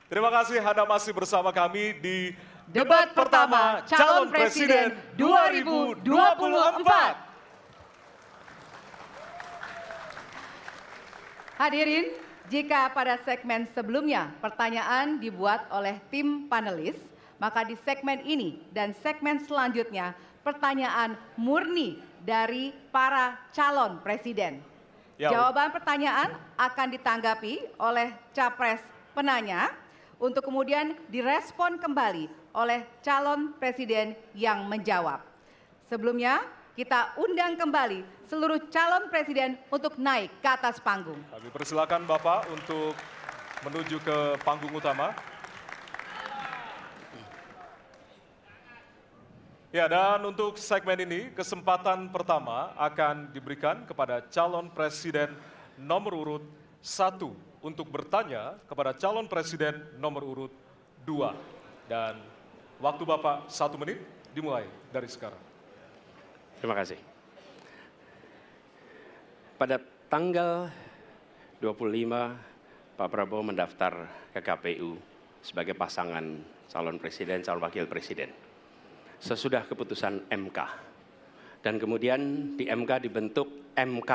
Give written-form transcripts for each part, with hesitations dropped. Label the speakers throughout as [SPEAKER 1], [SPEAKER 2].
[SPEAKER 1] Terima kasih Anda masih bersama kami di
[SPEAKER 2] Debat pertama Calon Presiden 2024. Hadirin, jika pada segmen sebelumnya pertanyaan dibuat oleh tim panelis, maka di segmen ini dan segmen selanjutnya pertanyaan murni dari para calon presiden. Jawaban pertanyaan akan ditanggapi oleh capres penanya untuk kemudian direspon kembali oleh calon presiden yang menjawab. Sebelumnya, kita undang kembali seluruh calon presiden untuk naik ke atas panggung.
[SPEAKER 1] Kami persilakan Bapak untuk menuju ke panggung utama. Ya, dan untuk segmen ini, kesempatan pertama akan diberikan kepada calon presiden nomor urut 1 untuk bertanya kepada calon presiden nomor urut 2. Dan waktu Bapak 1 menit dimulai dari sekarang.
[SPEAKER 3] Terima kasih. Pada tanggal 25, Pak Prabowo mendaftar ke KPU sebagai pasangan calon presiden, calon wakil presiden. Sesudah keputusan MK. Dan kemudian di MK dibentuk MK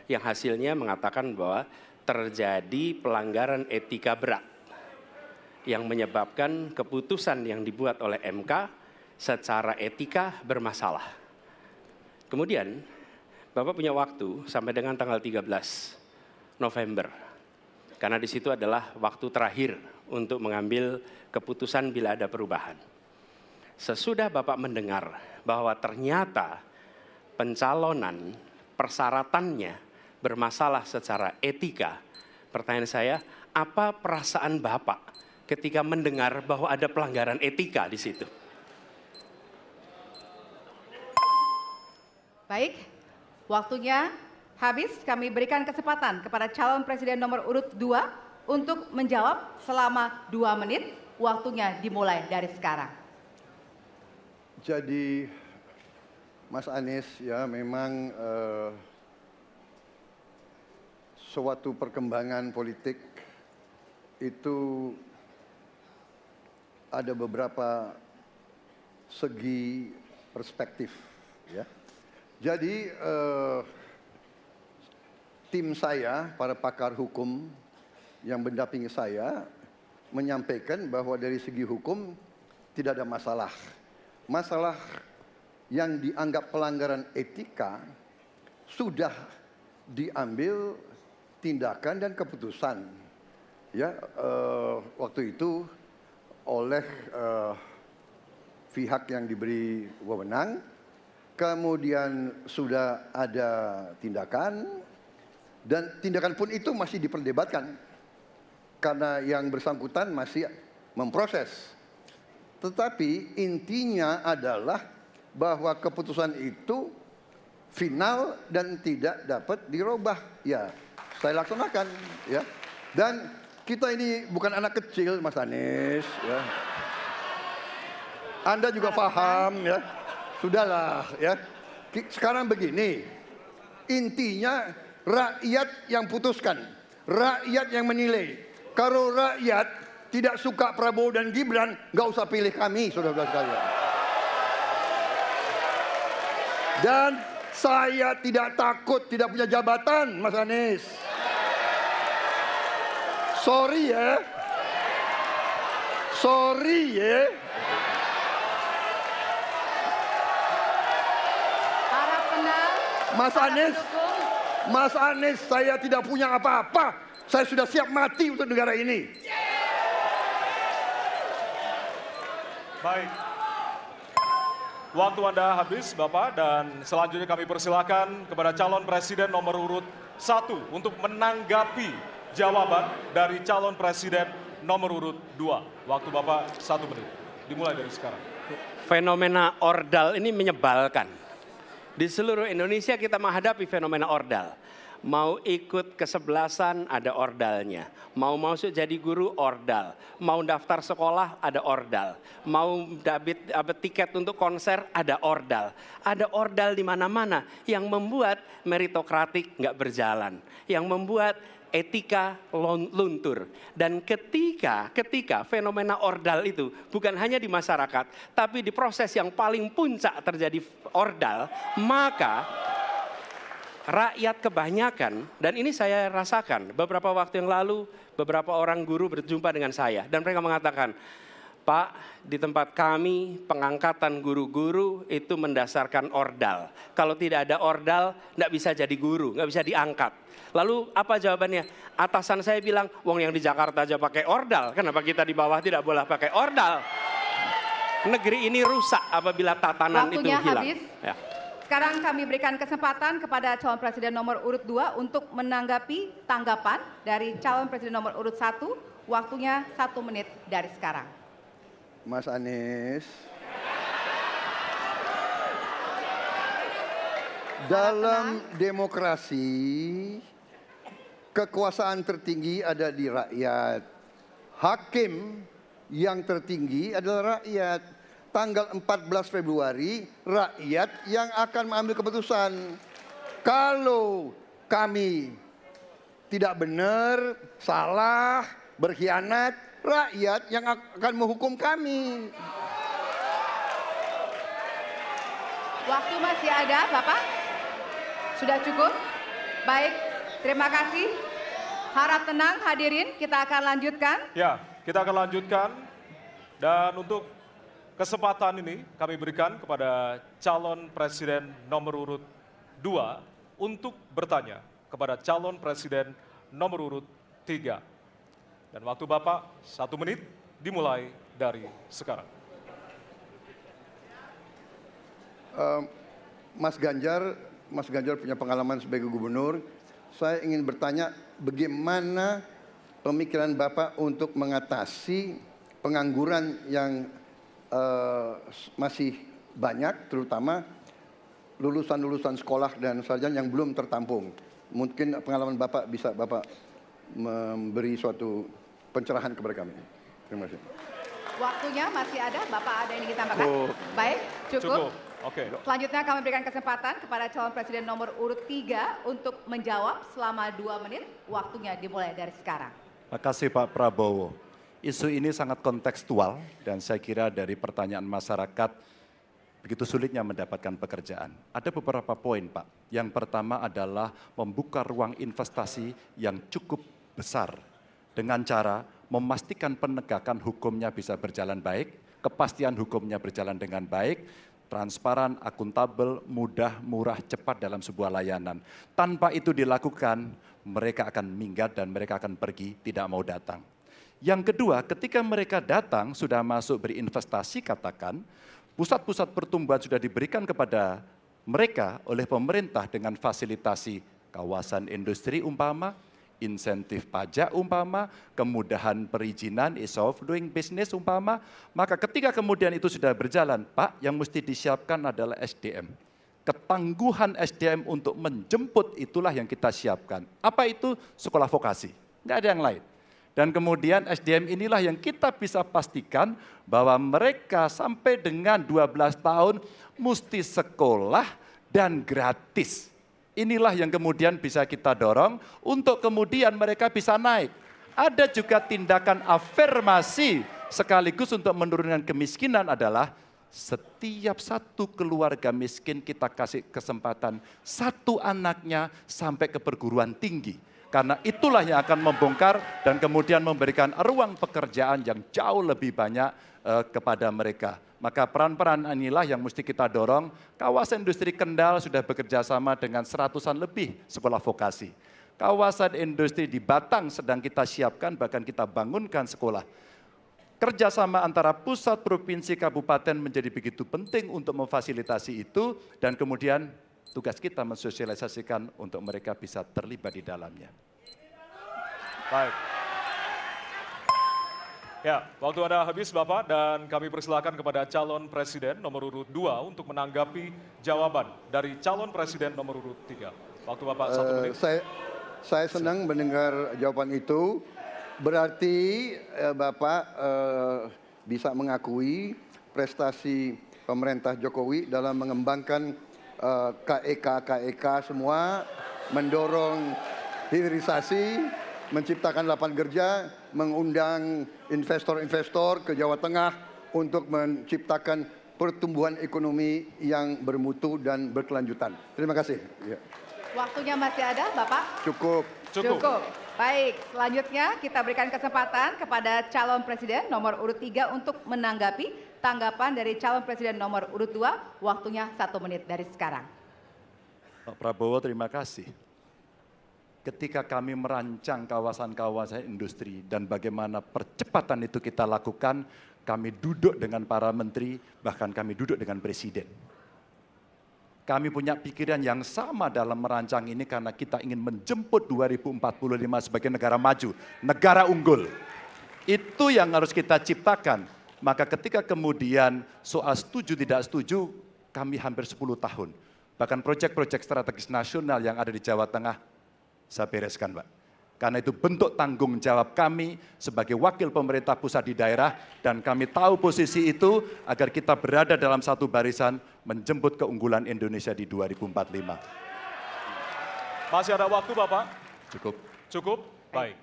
[SPEAKER 3] yang hasilnya mengatakan bahwa terjadi pelanggaran etika berat yang menyebabkan keputusan yang dibuat oleh MK secara etika bermasalah. Kemudian Bapak punya waktu sampai dengan tanggal 13 November. Karena di situ adalah waktu terakhir untuk mengambil keputusan bila ada perubahan. Sesudah Bapak mendengar bahwa ternyata pencalonan persyaratannya bermasalah secara etika, pertanyaan saya, apa perasaan Bapak ketika mendengar bahwa ada pelanggaran etika di situ?
[SPEAKER 2] Baik, waktunya habis. Kami berikan kesempatan kepada calon presiden nomor urut 2 untuk menjawab selama 2 menit. Waktunya dimulai dari sekarang.
[SPEAKER 4] Jadi Mas Anies ya memang suatu perkembangan politik itu ada beberapa segi perspektif ya. Jadi tim saya, para pakar hukum yang mendampingi saya menyampaikan bahwa dari segi hukum tidak ada masalah. Masalah yang dianggap pelanggaran etika sudah diambil tindakan dan keputusan ya waktu itu oleh pihak yang diberi wewenang. Kemudian sudah ada tindakan, dan tindakan pun itu masih diperdebatkan karena yang bersangkutan masih memproses. Tetapi intinya adalah bahwa keputusan itu final dan tidak dapat dirubah. Ya, saya laksanakan. Ya, dan kita ini bukan anak kecil, Mas Anies. Ya. Anda juga paham, ya. Sudahlah ya. Sekarang begini, intinya rakyat yang putuskan, rakyat yang menilai. Kalau rakyat tidak suka Prabowo dan Gibran, nggak usah pilih kami, saudara-saudara sekalian. Dan saya tidak takut tidak punya jabatan, Mas Anies. Sorry ya. Sorry ya. Mas Anies, saya tidak punya apa-apa. Saya sudah siap mati untuk negara ini.
[SPEAKER 1] Baik. Waktu Anda habis, Bapak, dan selanjutnya kami persilakan kepada calon presiden nomor urut 1 untuk menanggapi jawaban dari calon presiden nomor urut 2. Waktu Bapak 1 menit. Dimulai dari sekarang.
[SPEAKER 3] Fenomena ordal ini menyebalkan. Di seluruh Indonesia kita menghadapi fenomena ordal. Mau ikut kesebelasan ada ordalnya. Mau masuk jadi guru ordal. Mau daftar sekolah ada ordal. Mau dapat tiket untuk konser ada ordal. Ada ordal di mana-mana yang membuat meritokratik nggak berjalan. Yang membuat etika luntur. Dan ketika fenomena ordal itu bukan hanya di masyarakat, tapi di proses yang paling puncak terjadi ordal, maka rakyat kebanyakan, dan ini saya rasakan beberapa waktu yang lalu, beberapa orang guru berjumpa dengan saya dan mereka mengatakan, Pak, di tempat kami pengangkatan guru-guru itu mendasarkan ordal. Kalau tidak ada ordal, nggak bisa jadi guru, nggak bisa diangkat. Lalu apa jawabannya? Atasan saya bilang, wong yang di Jakarta aja pakai ordal, kenapa kita di bawah tidak boleh pakai ordal? Negeri ini rusak apabila tatanan itu hilang.
[SPEAKER 2] Waktunya habis.
[SPEAKER 3] Ya.
[SPEAKER 2] Sekarang kami berikan kesempatan kepada calon presiden nomor urut 2 untuk menanggapi tanggapan dari calon presiden nomor urut 1. Waktunya 1 menit dari sekarang.
[SPEAKER 4] Mas Anies. Dalam demokrasi, kekuasaan tertinggi ada di rakyat. Hakim yang tertinggi adalah rakyat. Tanggal 14 Februari, rakyat yang akan mengambil keputusan. Kalau kami tidak benar, salah, berkhianat, rakyat yang akan menghukum kami.
[SPEAKER 2] Waktu masih ada, Bapak? Sudah cukup? Baik, terima kasih. Harap tenang hadirin, kita akan lanjutkan.
[SPEAKER 1] Ya, kita akan lanjutkan. Dan untuk kesempatan ini kami berikan kepada calon presiden nomor urut 2 untuk bertanya kepada calon presiden nomor urut 3. Dan waktu Bapak 1 menit dimulai dari sekarang.
[SPEAKER 4] Mas Ganjar punya pengalaman sebagai gubernur. Saya ingin bertanya bagaimana pemikiran Bapak untuk mengatasi pengangguran yang masih banyak, terutama lulusan-lulusan sekolah dan sarjana yang belum tertampung. Mungkin pengalaman Bapak bisa Bapak memberi suatu pencerahan kepada kami. Terima kasih.
[SPEAKER 2] Waktunya masih ada, Bapak ada yang ingin ditambahkan? Baik, cukup.
[SPEAKER 1] Oke.
[SPEAKER 2] Selanjutnya kami berikan kesempatan kepada calon presiden nomor urut 3 untuk menjawab selama 2 menit. Waktunya dimulai dari sekarang.
[SPEAKER 5] Terima kasih Pak Prabowo. Isu ini sangat kontekstual dan saya kira dari pertanyaan masyarakat begitu sulitnya mendapatkan pekerjaan. Ada beberapa poin Pak. Yang pertama adalah membuka ruang investasi yang cukup besar dengan cara memastikan penegakan hukumnya bisa berjalan baik, kepastian hukumnya berjalan dengan baik, transparan, akuntabel, mudah, murah, cepat dalam sebuah layanan. Tanpa itu dilakukan, mereka akan minggat dan mereka akan pergi, tidak mau datang. Yang kedua, ketika mereka datang, sudah masuk berinvestasi katakan, pusat-pusat pertumbuhan sudah diberikan kepada mereka oleh pemerintah dengan fasilitasi kawasan industri umpama, insentif pajak umpama, kemudahan perizinan, ease of doing business umpama, maka ketika kemudian itu sudah berjalan, Pak, yang mesti disiapkan adalah SDM. Ketangguhan SDM untuk menjemput itulah yang kita siapkan. Apa itu? Sekolah vokasi, nggak ada yang lain. Dan kemudian SDM inilah yang kita bisa pastikan bahwa mereka sampai dengan 12 tahun mesti sekolah dan gratis. Inilah yang kemudian bisa kita dorong untuk kemudian mereka bisa naik. Ada juga tindakan afirmasi sekaligus untuk menurunkan kemiskinan adalah setiap satu keluarga miskin kita kasih kesempatan satu anaknya sampai ke perguruan tinggi. Karena itulah yang akan membongkar dan kemudian memberikan ruang pekerjaan yang jauh lebih banyak kepada mereka. Maka peran-peran inilah yang mesti kita dorong. Kawasan industri Kendal sudah bekerja sama dengan 100-an lebih sekolah vokasi. Kawasan industri di Batang sedang kita siapkan, bahkan kita bangunkan sekolah. Kerjasama antara pusat, provinsi, kabupaten menjadi begitu penting untuk memfasilitasi itu dan kemudian tugas kita mensosialisasikan untuk mereka bisa terlibat di dalamnya.
[SPEAKER 1] Baik. Ya, waktu Anda habis Bapak dan kami persilakan kepada calon presiden nomor urut 2 untuk menanggapi jawaban dari calon presiden nomor urut 3. Waktu Bapak 1 menit.
[SPEAKER 4] Saya senang mendengar jawaban itu. Berarti Bapak bisa mengakui prestasi pemerintah Jokowi dalam mengembangkan KEK semua, mendorong hilirisasi, menciptakan lapangan kerja, mengundang investor-investor ke Jawa Tengah untuk menciptakan pertumbuhan ekonomi yang bermutu dan berkelanjutan. Terima kasih. Ya.
[SPEAKER 2] Waktunya masih ada, Bapak?
[SPEAKER 4] Cukup.
[SPEAKER 1] Cukup.
[SPEAKER 2] Baik, selanjutnya kita berikan kesempatan kepada calon presiden nomor urut 3 untuk menanggapi tanggapan dari calon presiden nomor urut 2. Waktunya 1 menit dari sekarang.
[SPEAKER 5] Pak Prabowo, terima kasih. Ketika kami merancang kawasan-kawasan industri dan bagaimana percepatan itu kita lakukan, kami duduk dengan para menteri, bahkan kami duduk dengan presiden. Kami punya pikiran yang sama dalam merancang ini karena kita ingin menjemput 2045 sebagai negara maju, negara unggul. Itu yang harus kita ciptakan. Maka ketika kemudian soal setuju tidak setuju, kami hampir 10 tahun. Bahkan proyek-proyek strategis nasional yang ada di Jawa Tengah, saya bereskan, Pak. Karena itu bentuk tanggung jawab kami sebagai wakil pemerintah pusat di daerah, dan kami tahu posisi itu agar kita berada dalam satu barisan menjemput keunggulan Indonesia di 2045.
[SPEAKER 1] Masih ada waktu, Bapak?
[SPEAKER 5] Cukup.
[SPEAKER 1] Cukup? Baik.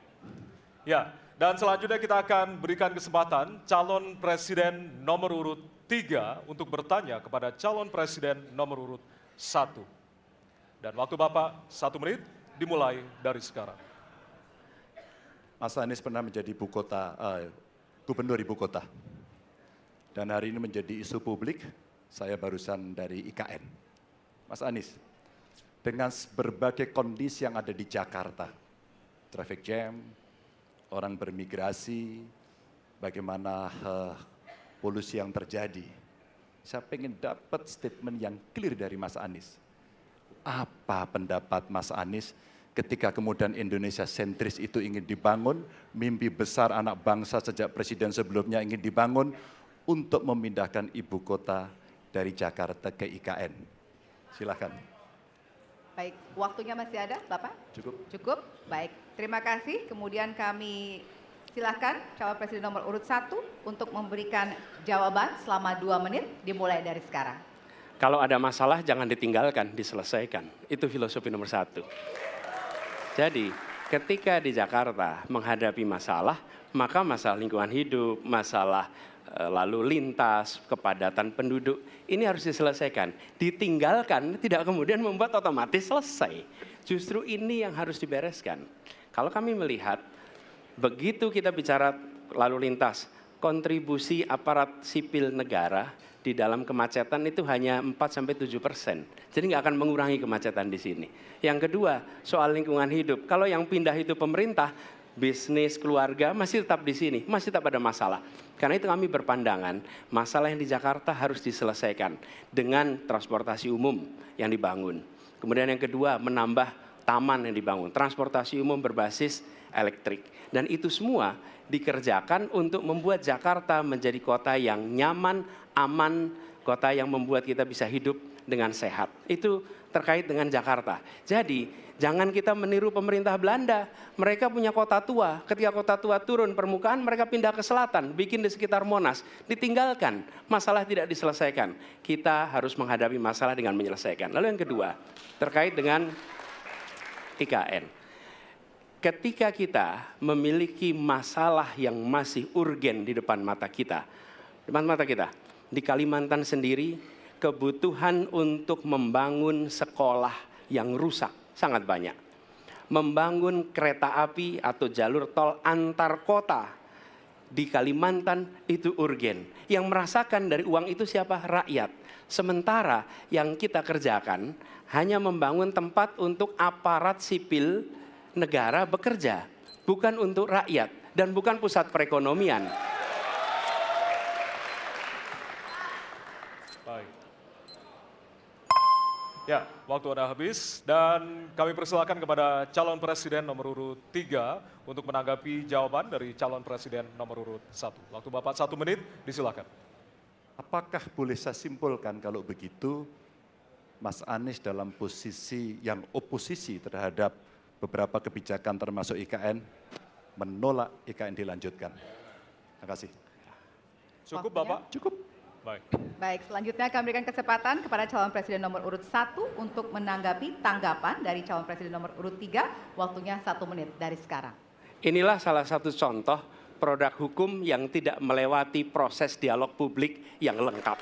[SPEAKER 1] Ya, dan selanjutnya kita akan berikan kesempatan calon presiden nomor urut 3 untuk bertanya kepada calon presiden nomor urut 1. Dan waktu Bapak 1 menit dimulai dari sekarang.
[SPEAKER 5] Mas Anies pernah menjadi gubernur ibu kota. Dan hari ini menjadi isu publik, saya barusan dari IKN. Mas Anies, dengan berbagai kondisi yang ada di Jakarta, traffic jam, orang bermigrasi, bagaimana polusi yang terjadi, saya pengen dapat statement yang clear dari Mas Anies. Apa pendapat Mas Anies ketika kemudian Indonesia sentris itu ingin dibangun, mimpi besar anak bangsa sejak presiden sebelumnya ingin dibangun untuk memindahkan ibu kota dari Jakarta ke IKN. Silakan.
[SPEAKER 2] Baik, waktunya masih ada, Bapak?
[SPEAKER 5] Cukup.
[SPEAKER 2] Cukup, baik. Terima kasih. Kemudian kami silakan calon presiden nomor urut 1 untuk memberikan jawaban selama 2 menit dimulai dari sekarang.
[SPEAKER 3] Kalau ada masalah jangan ditinggalkan, diselesaikan. Itu filosofi nomor 1. Jadi ketika di Jakarta menghadapi masalah, maka masalah lingkungan hidup, masalah lalu lintas, kepadatan penduduk, ini harus diselesaikan. Ditinggalkan tidak kemudian membuat otomatis selesai. Justru ini yang harus dibereskan. Kalau kami melihat, begitu kita bicara lalu lintas, kontribusi aparat sipil negara di dalam kemacetan itu hanya 4-7%. Jadi nggak akan mengurangi kemacetan di sini. Yang kedua, soal lingkungan hidup. Kalau yang pindah itu pemerintah, bisnis, keluarga masih tetap di sini, masih tetap ada masalah. Karena itu kami berpandangan, masalah yang di Jakarta harus diselesaikan dengan transportasi umum yang dibangun. Kemudian yang kedua, menambah taman yang dibangun, transportasi umum berbasis elektrik. Dan itu semua dikerjakan untuk membuat Jakarta menjadi kota yang nyaman, aman, kota yang membuat kita bisa hidup dengan sehat. Itu terkait dengan Jakarta. Jadi jangan kita meniru pemerintah Belanda. Mereka punya kota tua. Ketika kota tua turun permukaan, mereka pindah ke selatan, bikin di sekitar Monas. Ditinggalkan, masalah tidak diselesaikan. Kita harus menghadapi masalah dengan menyelesaikan. Lalu yang kedua, terkait dengan IKN. Ketika kita memiliki masalah yang masih urgen di depan mata kita, di Kalimantan sendiri, kebutuhan untuk membangun sekolah yang rusak sangat banyak. Membangun kereta api atau jalur tol antar kota di Kalimantan itu urgen. Yang merasakan dari uang itu siapa? Rakyat. Sementara yang kita kerjakan hanya membangun tempat untuk aparat sipil negara bekerja, bukan untuk rakyat dan bukan pusat perekonomian.
[SPEAKER 1] Baik. Ya, waktu Anda habis dan kami persilakan kepada calon presiden nomor urut 3 untuk menanggapi jawaban dari calon presiden nomor urut 1. Waktu Bapak 1 menit, disilakan.
[SPEAKER 5] Apakah boleh saya simpulkan kalau begitu, Mas Anies dalam posisi yang oposisi terhadap beberapa kebijakan termasuk IKN, menolak IKN dilanjutkan. Terima kasih.
[SPEAKER 1] Cukup
[SPEAKER 2] Waktunya?
[SPEAKER 1] Bapak?
[SPEAKER 5] Cukup.
[SPEAKER 1] Baik.
[SPEAKER 2] Baik, selanjutnya kami berikan kesempatan kepada calon presiden nomor urut 1 untuk menanggapi tanggapan dari calon presiden nomor urut 3. Waktunya 1 menit dari sekarang.
[SPEAKER 3] Inilah salah satu contoh produk hukum yang tidak melewati proses dialog publik yang lengkap.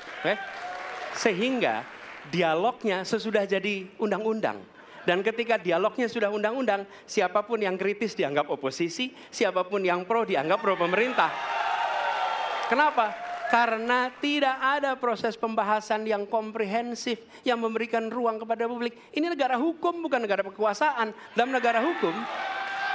[SPEAKER 3] Sehingga dialognya sesudah jadi undang-undang. Dan ketika dialognya sudah undang-undang, siapapun yang kritis dianggap oposisi, siapapun yang pro dianggap pro pemerintah. Kenapa? Karena tidak ada proses pembahasan yang komprehensif yang memberikan ruang kepada publik. Ini negara hukum, bukan negara kekuasaan. Dalam negara hukum,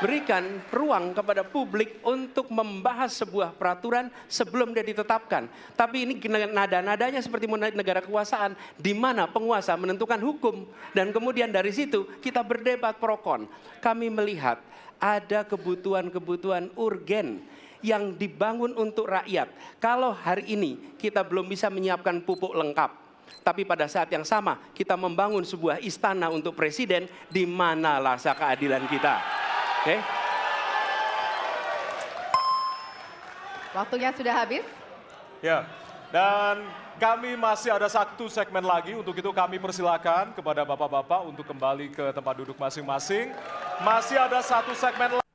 [SPEAKER 3] berikan ruang kepada publik untuk membahas sebuah peraturan sebelum dia ditetapkan. Tapi ini nada-nadanya seperti negara kekuasaan, di mana penguasa menentukan hukum. Dan kemudian dari situ kita berdebat pro kon. Kami melihat ada kebutuhan-kebutuhan urgen yang dibangun untuk rakyat. Kalau hari ini kita belum bisa menyiapkan pupuk lengkap, tapi pada saat yang sama kita membangun sebuah istana untuk presiden, di mana rasa keadilan kita? Oke.
[SPEAKER 2] Waktunya sudah habis.
[SPEAKER 1] Ya, dan kami masih ada satu segmen lagi. Untuk itu kami persilakan kepada bapak-bapak untuk kembali ke tempat duduk masing-masing. Masih ada satu segmen lagi.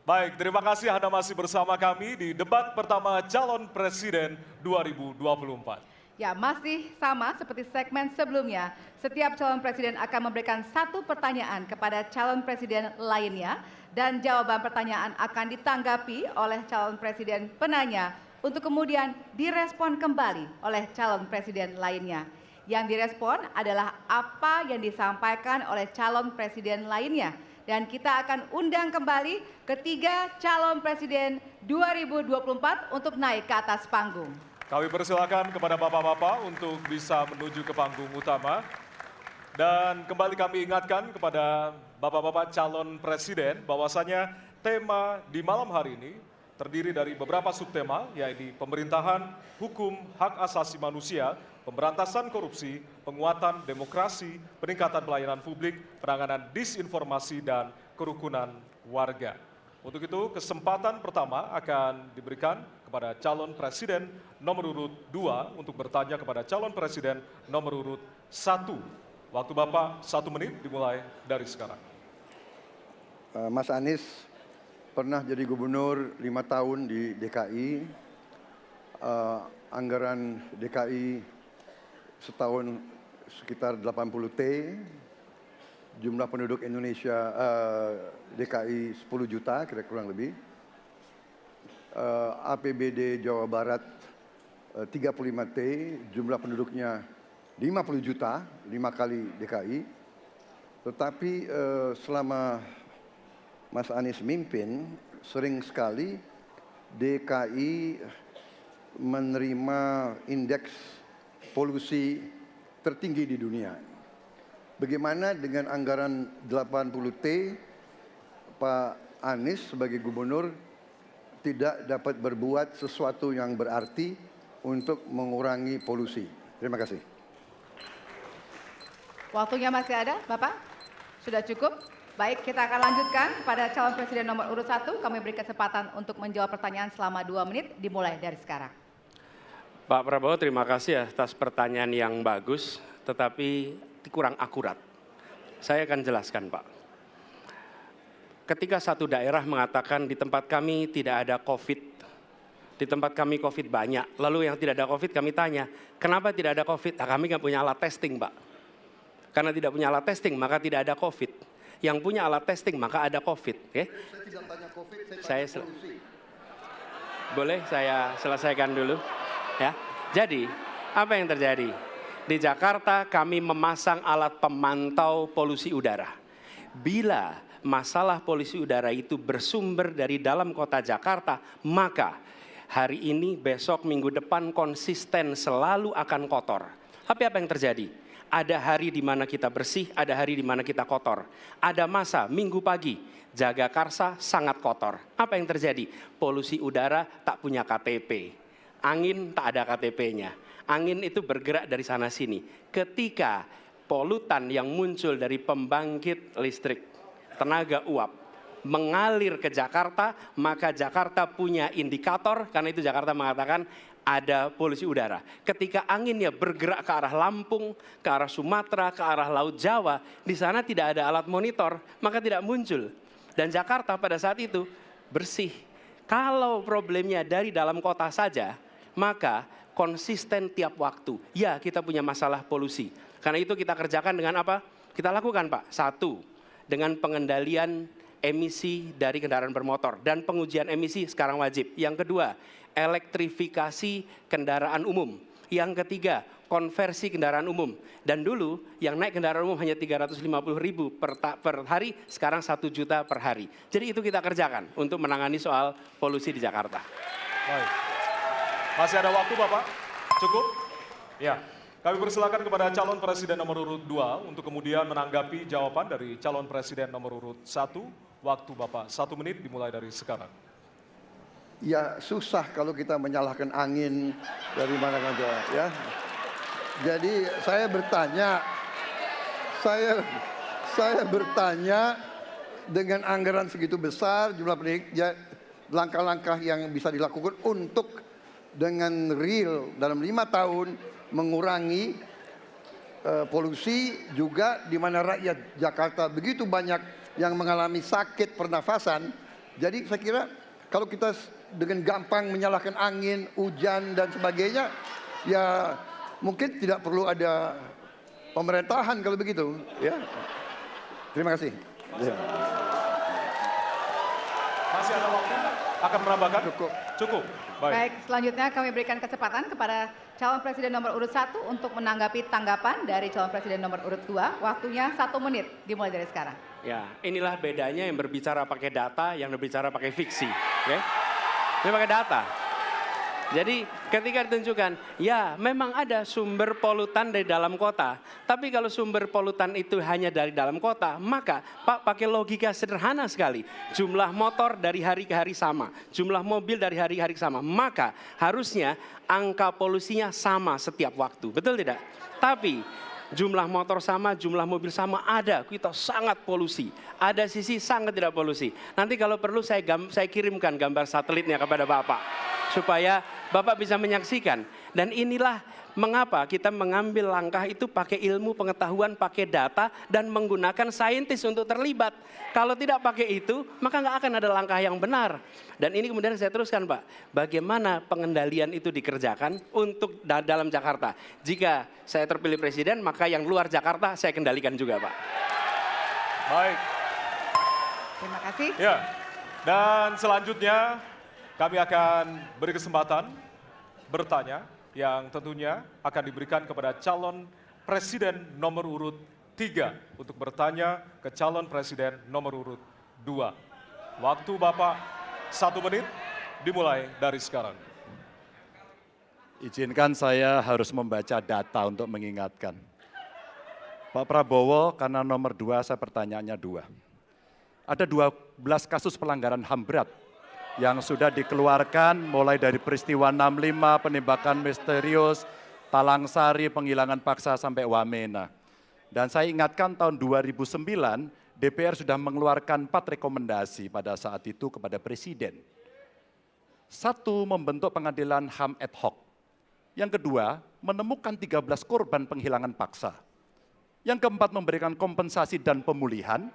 [SPEAKER 1] Baik, terima kasih Anda masih bersama kami di debat pertama calon presiden 2024.
[SPEAKER 2] Ya, masih sama seperti segmen sebelumnya. Setiap calon presiden akan memberikan satu pertanyaan kepada calon presiden lainnya dan jawaban pertanyaan akan ditanggapi oleh calon presiden penanya untuk kemudian direspon kembali oleh calon presiden lainnya. Yang direspon adalah apa yang disampaikan oleh calon presiden lainnya. Dan kita akan undang kembali ketiga calon presiden 2024 untuk naik ke atas panggung.
[SPEAKER 1] Kami persilakan kepada bapak-bapak untuk bisa menuju ke panggung utama. Dan kembali kami ingatkan kepada bapak-bapak calon presiden bahwasanya tema di malam hari ini terdiri dari beberapa subtema, yaitu pemerintahan, hukum, hak asasi manusia, pemberantasan korupsi, penguatan demokrasi, peningkatan pelayanan publik, penanganan disinformasi, dan kerukunan warga. Untuk itu, kesempatan pertama akan diberikan kepada calon presiden nomor urut 2 untuk bertanya kepada calon presiden nomor urut 1. Waktu Bapak 1 menit dimulai dari sekarang.
[SPEAKER 4] Mas Anies pernah jadi gubernur 5 tahun di DKI. Anggaran DKI setahun sekitar 80 T. Jumlah penduduk Indonesia DKI 10 juta kira kurang lebih. APBD Jawa Barat 35 T, jumlah penduduknya 50 juta, 5 kali DKI. Tetapi selama Mas Anies mimpin, sering sekali DKI menerima indeks polusi tertinggi di dunia. Bagaimana dengan anggaran 80 T, Pak Anies sebagai gubernur tidak dapat berbuat sesuatu yang berarti untuk mengurangi polusi? Terima kasih.
[SPEAKER 2] Waktunya masih ada, Bapak? Sudah cukup? Baik, kita akan lanjutkan pada calon presiden nomor urut 1. Kami beri kesempatan untuk menjawab pertanyaan selama 2 menit, dimulai dari sekarang.
[SPEAKER 3] Pak Prabowo, terima kasih atas pertanyaan yang bagus, tetapi kurang akurat. Saya akan jelaskan, Pak. Ketika satu daerah mengatakan di tempat kami tidak ada COVID, di tempat kami COVID banyak, lalu yang tidak ada COVID kami tanya, kenapa tidak ada COVID? Nah, kami nggak punya alat testing, Pak. Karena tidak punya alat testing, maka tidak ada COVID. Yang punya alat testing, maka ada COVID. Okay?
[SPEAKER 4] Saya tidak tanya COVID, saya tanya polusi.
[SPEAKER 3] Boleh saya selesaikan dulu? Ya. Jadi, apa yang terjadi? Di Jakarta kami memasang alat pemantau polusi udara. Bila masalah polusi udara itu bersumber dari dalam kota Jakarta, maka hari ini, besok, minggu depan konsisten selalu akan kotor. Tapi apa yang terjadi? Ada hari di mana kita bersih, ada hari di mana kita kotor. Ada masa minggu pagi, Jagakarsa sangat kotor. Apa yang terjadi? Polusi udara tak punya KTP. Angin tak ada KTP-nya. Angin itu bergerak dari sana sini. Ketika polutan yang muncul dari pembangkit listrik tenaga uap mengalir ke Jakarta, maka Jakarta punya indikator, karena itu Jakarta mengatakan ada polusi udara. Ketika anginnya bergerak ke arah Lampung, ke arah Sumatera, ke arah Laut Jawa, di sana tidak ada alat monitor, maka tidak muncul. Dan Jakarta pada saat itu bersih. Kalau problemnya dari dalam kota saja, maka konsisten tiap waktu. Ya, kita punya masalah polusi. Karena itu kita kerjakan dengan apa? Kita lakukan, Pak. Satu, dengan pengendalian emisi dari kendaraan bermotor. Dan pengujian emisi sekarang wajib. Yang kedua, elektrifikasi kendaraan umum. Yang ketiga, konversi kendaraan umum. Dan dulu yang naik kendaraan umum hanya 350.000 per hari, sekarang 1 juta per hari. Jadi itu kita kerjakan untuk menangani soal polusi di Jakarta.
[SPEAKER 1] Baik. Masih ada waktu Bapak? Cukup? Ya. Kami persilakan kepada calon presiden nomor urut 2 untuk kemudian menanggapi jawaban dari calon presiden nomor urut 1. Waktu Bapak 1 menit dimulai dari sekarang.
[SPEAKER 4] Ya susah kalau kita menyalahkan angin dari mana saja ya. Jadi saya bertanya dengan anggaran segitu besar jumlah pendidik, langkah-langkah yang bisa dilakukan untuk dengan real dalam 5 tahun mengurangi polusi juga di mana rakyat Jakarta begitu banyak yang mengalami sakit pernafasan. Jadi saya kira kalau kita dengan gampang menyalahkan angin, hujan dan sebagainya, ya mungkin tidak perlu ada pemerintahan kalau begitu. Ya, terima kasih.
[SPEAKER 1] Masih ada waktu? Akan menambahkan? Cukup.
[SPEAKER 2] Baik, selanjutnya kami berikan kesempatan kepada calon presiden nomor urut 1 untuk menanggapi tanggapan dari calon presiden nomor urut 2. Waktunya 1 menit dimulai dari sekarang.
[SPEAKER 3] Ya, inilah bedanya yang berbicara pakai data, yang berbicara pakai fiksi. Okay? Ini pakai data. Jadi ketika ditunjukkan, ya memang ada sumber polutan dari dalam kota. Tapi kalau sumber polutan itu hanya dari dalam kota, maka Pak pakai logika sederhana sekali. Jumlah motor dari hari ke hari sama, jumlah mobil dari hari ke hari sama. Maka harusnya angka polusinya sama setiap waktu. Betul tidak? Tapi jumlah motor sama, jumlah mobil sama, ada. Kita sangat polusi. Ada sisi sangat tidak polusi. Nanti kalau perlu saya kirimkan gambar satelitnya kepada Bapak. Supaya Bapak bisa menyaksikan. Dan inilah mengapa kita mengambil langkah itu pakai ilmu pengetahuan, pakai data, dan menggunakan saintis untuk terlibat. Kalau tidak pakai itu, maka nggak akan ada langkah yang benar. Dan ini kemudian saya teruskan Pak, bagaimana pengendalian itu dikerjakan untuk dalam Jakarta. Jika saya terpilih presiden, maka yang luar Jakarta saya kendalikan juga Pak.
[SPEAKER 1] Baik.
[SPEAKER 2] Terima kasih.
[SPEAKER 1] Ya, dan selanjutnya kami akan beri kesempatan bertanya yang tentunya akan diberikan kepada calon presiden nomor urut 3 untuk bertanya ke calon presiden nomor urut 2. Waktu Bapak 1 menit dimulai dari sekarang.
[SPEAKER 5] Izinkan saya harus membaca data untuk mengingatkan. Pak Prabowo karena nomor 2 saya pertanyaannya 2. Ada 12 kasus pelanggaran HAM berat yang sudah dikeluarkan mulai dari peristiwa 65, penembakan misterius, Talang Sari, penghilangan paksa sampai Wamena. Dan saya ingatkan tahun 2009 DPR sudah mengeluarkan 4 rekomendasi pada saat itu kepada Presiden. 1, membentuk pengadilan HAM ad hoc. Yang kedua, menemukan 13 korban penghilangan paksa. Yang keempat, memberikan kompensasi dan pemulihan.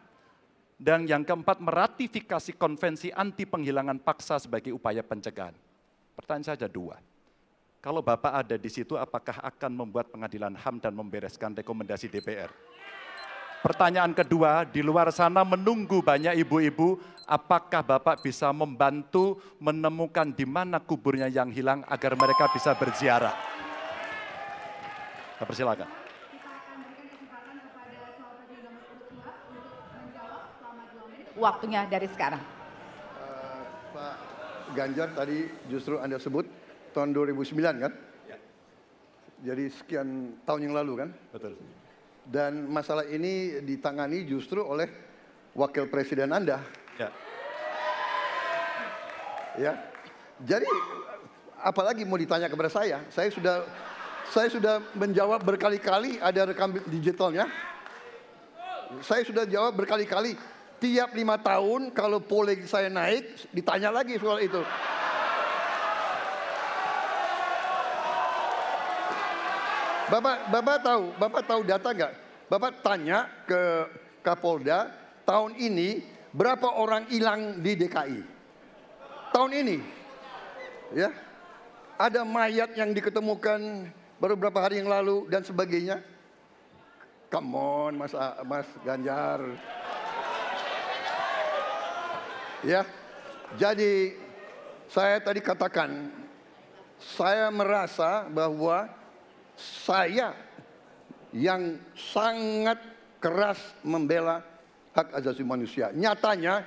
[SPEAKER 5] Dan yang keempat, meratifikasi konvensi anti penghilangan paksa sebagai upaya pencegahan. Pertanyaan saja 2. Kalau Bapak ada di situ, apakah akan membuat pengadilan HAM dan membereskan rekomendasi DPR? Pertanyaan kedua, di luar sana menunggu banyak ibu-ibu, apakah Bapak bisa membantu menemukan di mana kuburnya yang hilang agar mereka bisa berziarah? Saya persilakan.
[SPEAKER 2] Waktunya dari sekarang.
[SPEAKER 4] Pak Ganjar tadi justru Anda sebut tahun 2009 kan?
[SPEAKER 5] Ya.
[SPEAKER 4] Jadi sekian tahun yang lalu kan?
[SPEAKER 5] Betul.
[SPEAKER 4] Dan masalah ini ditangani justru oleh wakil presiden Anda.
[SPEAKER 5] Ya.
[SPEAKER 4] Ya. Jadi apalagi mau ditanya kepada saya? Saya sudah menjawab berkali-kali, ada rekam digitalnya. Saya sudah jawab berkali-kali. Tiap 5 tahun kalau poling saya naik, ditanya lagi soal itu. Bapak tahu data nggak? Bapak tanya ke Kapolda, tahun ini berapa orang hilang di DKI? Tahun ini, ya, ada mayat yang diketemukan baru beberapa hari yang lalu dan sebagainya. Come on, Mas Ganjar. Ya, jadi saya tadi katakan, saya merasa bahwa saya yang sangat keras membela hak asasi manusia. Nyatanya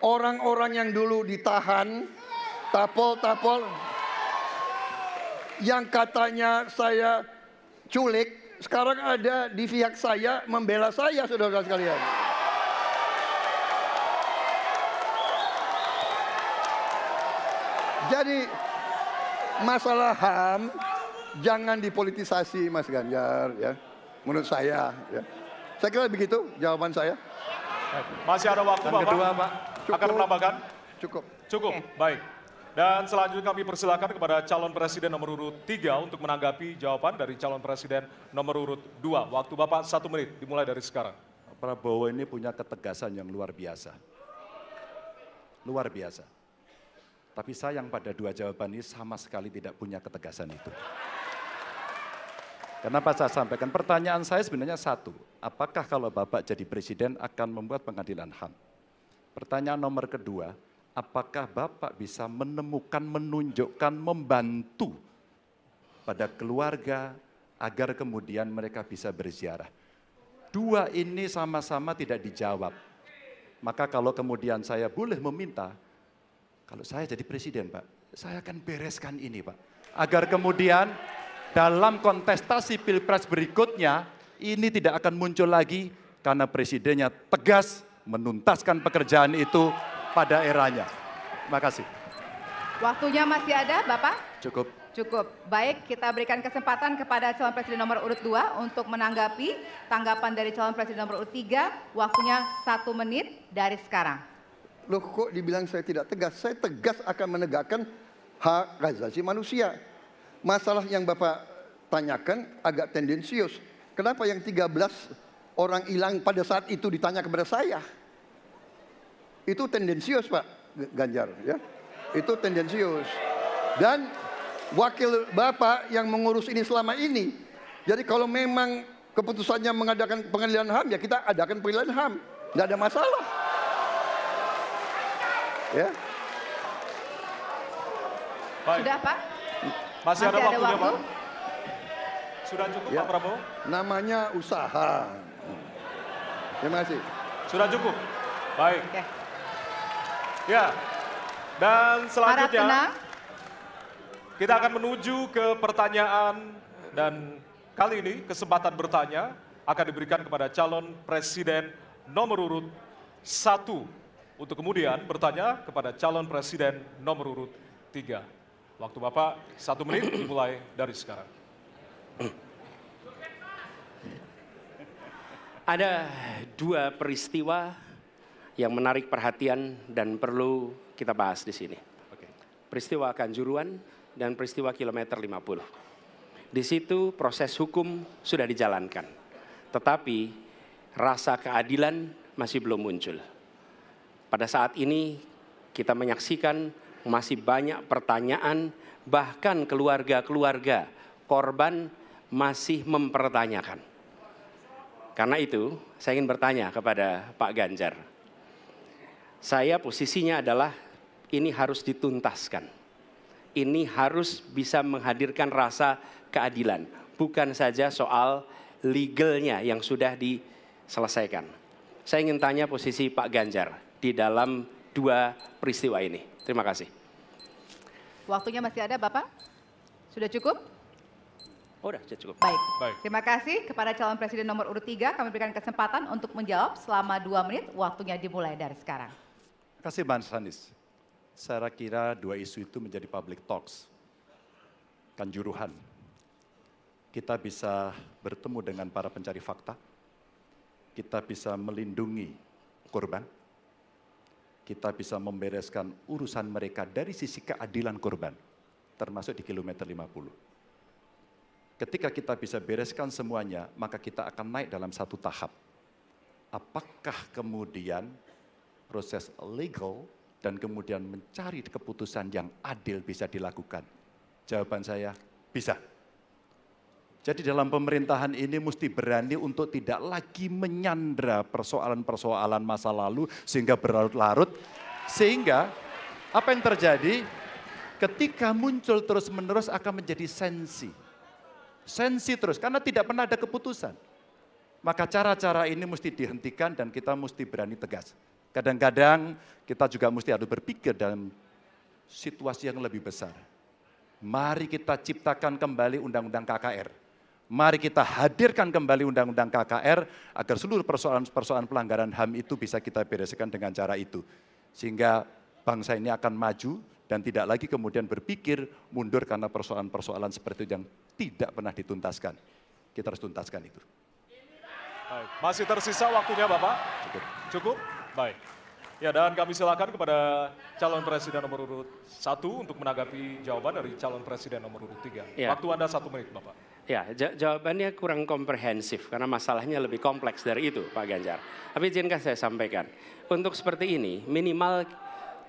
[SPEAKER 4] orang-orang yang dulu ditahan, tapol-tapol, yang katanya saya culik, sekarang ada di pihak saya membela saya, saudara-saudara sekalian. Jadi masalah HAM jangan dipolitisasi, Mas Ganjar, ya. Menurut saya, ya. Saya kira begitu jawaban saya.
[SPEAKER 1] Masih ada waktu,
[SPEAKER 5] Dan
[SPEAKER 1] Bapak?
[SPEAKER 5] kedua, Pak.
[SPEAKER 1] Akan menambahkan?
[SPEAKER 4] Cukup.
[SPEAKER 1] Cukup, baik. Dan selanjutnya kami persilakan kepada calon presiden nomor urut 3 untuk menanggapi jawaban dari calon presiden nomor urut 2. Waktu Bapak 1 menit, dimulai dari sekarang.
[SPEAKER 5] Pak Prabowo ini punya ketegasan yang luar biasa. Luar biasa. Tapi sayang pada dua jawaban ini sama sekali tidak punya ketegasan itu. Kenapa saya sampaikan? Pertanyaan saya sebenarnya satu, apakah kalau Bapak jadi presiden akan membuat pengadilan HAM? Pertanyaan nomor kedua, apakah Bapak bisa menemukan, menunjukkan, membantu pada keluarga agar kemudian mereka bisa berziarah? Dua ini sama-sama tidak dijawab. Maka kalau kemudian saya boleh meminta, kalau saya jadi presiden, Pak, saya akan bereskan ini, Pak. Agar kemudian dalam kontestasi pilpres berikutnya, ini tidak akan muncul lagi karena presidennya tegas menuntaskan pekerjaan itu pada eranya. Terima kasih.
[SPEAKER 2] Waktunya masih ada, Bapak?
[SPEAKER 5] Cukup.
[SPEAKER 2] Cukup. Baik, kita berikan kesempatan kepada calon presiden nomor urut 2 untuk menanggapi tanggapan dari calon presiden nomor urut 3. Waktunya 1 menit dari sekarang.
[SPEAKER 4] Loh, kok dibilang saya tidak tegas? Saya tegas akan menegakkan hak asasi manusia. Masalah yang Bapak tanyakan agak tendensius. Kenapa yang 13 orang hilang pada saat itu ditanya kepada saya? Itu tendensius, Pak Ganjar, ya. Itu tendensius. Dan wakil Bapak yang mengurus ini selama ini. Jadi kalau memang keputusannya mengadakan pengadilan HAM, ya kita adakan pengadilan HAM. Nggak ada masalah. Ya.
[SPEAKER 1] Baik.
[SPEAKER 2] Sudah, Pak?
[SPEAKER 1] Masih ada waktunya,
[SPEAKER 2] waktu?
[SPEAKER 1] Pak? Sudah cukup,
[SPEAKER 4] Ya.
[SPEAKER 1] Pak Prabowo?
[SPEAKER 4] Namanya usaha. Terima kasih.
[SPEAKER 1] Sudah cukup? Baik.
[SPEAKER 2] Oke.
[SPEAKER 1] Ya, dan
[SPEAKER 2] Harap
[SPEAKER 1] selanjutnya
[SPEAKER 2] tenang.
[SPEAKER 1] kita akan menuju ke pertanyaan dan kali ini kesempatan bertanya akan diberikan kepada calon presiden nomor urut 1 untuk kemudian bertanya kepada calon presiden nomor urut 3. Waktu Bapak 1 menit dimulai dari sekarang.
[SPEAKER 3] Ada dua peristiwa yang menarik perhatian dan perlu kita bahas di sini. Peristiwa Kanjuruhan dan peristiwa kilometer 50. Di situ proses hukum sudah dijalankan. Tetapi rasa keadilan masih belum muncul. Pada saat ini kita menyaksikan masih banyak pertanyaan, bahkan keluarga-keluarga korban masih mempertanyakan. Karena itu saya ingin bertanya kepada Pak Ganjar. Saya posisinya adalah ini harus dituntaskan. Ini harus bisa menghadirkan rasa keadilan. Bukan saja soal legalnya yang sudah diselesaikan. Saya ingin tanya posisi Pak Ganjar di dalam dua peristiwa ini. Terima kasih.
[SPEAKER 2] Waktunya masih ada, Bapak? Sudah cukup?
[SPEAKER 3] Oh, udah cukup.
[SPEAKER 2] Baik.
[SPEAKER 1] Baik.
[SPEAKER 2] Terima kasih kepada calon presiden nomor urut 3. Kami berikan kesempatan untuk menjawab selama 2 menit. Waktunya dimulai dari sekarang.
[SPEAKER 5] Terima kasih, Mas Anies. Saya kira dua isu itu menjadi public talks. Kanjuruhan. Kita bisa bertemu dengan para pencari fakta. Kita bisa melindungi korban. Kita bisa membereskan urusan mereka dari sisi keadilan korban. Termasuk di kilometer 50. Ketika kita bisa bereskan semuanya, maka kita akan naik dalam satu tahap. Apakah kemudian proses legal dan kemudian mencari keputusan yang adil bisa dilakukan? Jawaban saya, bisa. Jadi dalam pemerintahan ini mesti berani untuk tidak lagi menyandra persoalan-persoalan masa lalu sehingga berlarut-larut. Sehingga apa yang terjadi ketika muncul terus-menerus akan menjadi sensi. Sensi terus karena tidak pernah ada keputusan. Maka cara-cara ini mesti dihentikan dan kita mesti berani tegas. Kadang-kadang kita juga mesti harus berpikir dalam situasi yang lebih besar. Mari kita ciptakan kembali Undang-Undang KKR. Mari kita hadirkan kembali Undang-Undang KKR agar seluruh persoalan-persoalan pelanggaran HAM itu bisa kita bereskan dengan cara itu. Sehingga bangsa ini akan maju dan tidak lagi kemudian berpikir mundur karena persoalan-persoalan seperti itu yang tidak pernah dituntaskan. Kita harus tuntaskan itu.
[SPEAKER 1] Baik. Masih tersisa waktunya Bapak? Cukup? Baik. Ya, dan kami silakan kepada calon presiden nomor urut 1 untuk menanggapi jawaban dari calon presiden nomor urut 3.
[SPEAKER 3] Ya.
[SPEAKER 1] Waktu Anda 1 menit, Bapak.
[SPEAKER 3] Ya, jawabannya kurang komprehensif karena masalahnya lebih kompleks dari itu, Pak Ganjar. Tapi izinkan saya sampaikan, untuk seperti ini minimal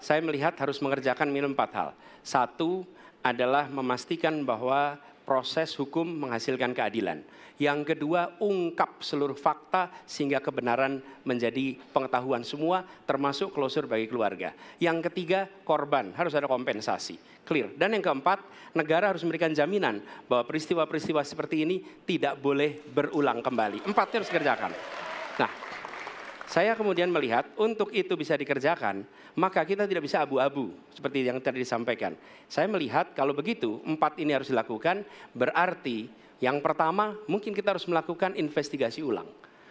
[SPEAKER 3] saya melihat harus mengerjakan minimum 4 hal. 1 adalah memastikan bahwa proses hukum menghasilkan keadilan. Yang kedua, ungkap seluruh fakta sehingga kebenaran menjadi pengetahuan semua, termasuk closure bagi keluarga. Yang ketiga, korban harus ada kompensasi, clear. Dan yang keempat, negara harus memberikan jaminan bahwa peristiwa-peristiwa seperti ini tidak boleh berulang kembali. 4 harus dikerjakan. Nah, saya kemudian melihat untuk itu bisa dikerjakan, maka kita tidak bisa abu-abu seperti yang tadi disampaikan. Saya melihat kalau begitu 4 ini harus dilakukan, berarti yang pertama mungkin kita harus melakukan investigasi ulang,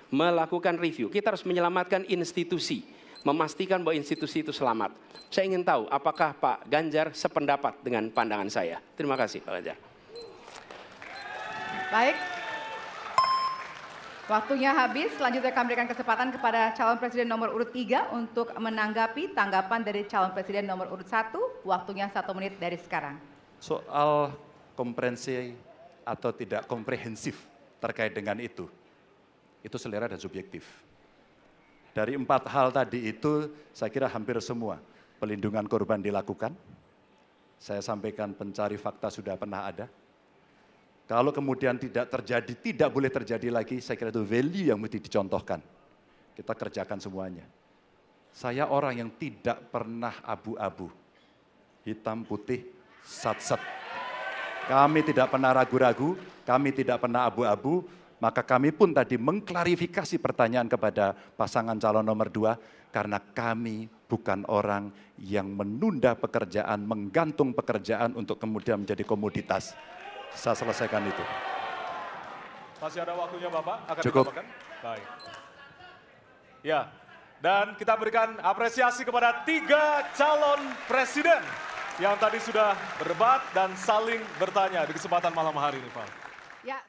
[SPEAKER 3] melakukan review. Kita harus menyelamatkan institusi, memastikan bahwa institusi itu selamat. Saya ingin tahu apakah Pak Ganjar sependapat dengan pandangan saya. Terima kasih Pak Ganjar.
[SPEAKER 2] Baik. Waktunya habis, selanjutnya kami berikan kesempatan kepada calon presiden nomor urut 3 untuk menanggapi tanggapan dari calon presiden nomor urut 1. Waktunya 1 menit dari sekarang.
[SPEAKER 5] Soal komprehensi atau tidak komprehensif terkait dengan itu selera dan subjektif. Dari 4 hal tadi itu saya kira hampir semua pelindungan korban dilakukan. Saya sampaikan pencari fakta sudah pernah ada. Kalau kemudian tidak terjadi, tidak boleh terjadi lagi, saya kira itu value yang mesti dicontohkan. Kita kerjakan semuanya. Saya orang yang tidak pernah abu-abu, hitam putih, sat-set. Kami tidak pernah ragu-ragu, kami tidak pernah abu-abu, maka kami pun tadi mengklarifikasi pertanyaan kepada pasangan calon nomor 2, karena kami bukan orang yang menunda pekerjaan, menggantung pekerjaan untuk kemudian menjadi komoditas. Saya selesaikan itu.
[SPEAKER 1] Masih ada waktunya Bapak? Akan
[SPEAKER 5] Cukup.
[SPEAKER 1] ditambahkan? Baik. Ya, dan kita berikan apresiasi kepada 3 calon presiden yang tadi sudah berdebat dan saling bertanya di kesempatan malam hari ini, Pak.
[SPEAKER 2] Ya.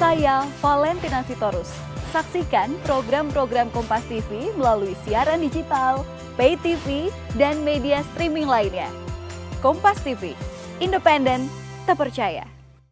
[SPEAKER 6] Saya Valentina Sitorus. Saksikan program-program Kompas TV melalui siaran digital, pay TV, dan media streaming lainnya. Kompas TV, independen, terpercaya.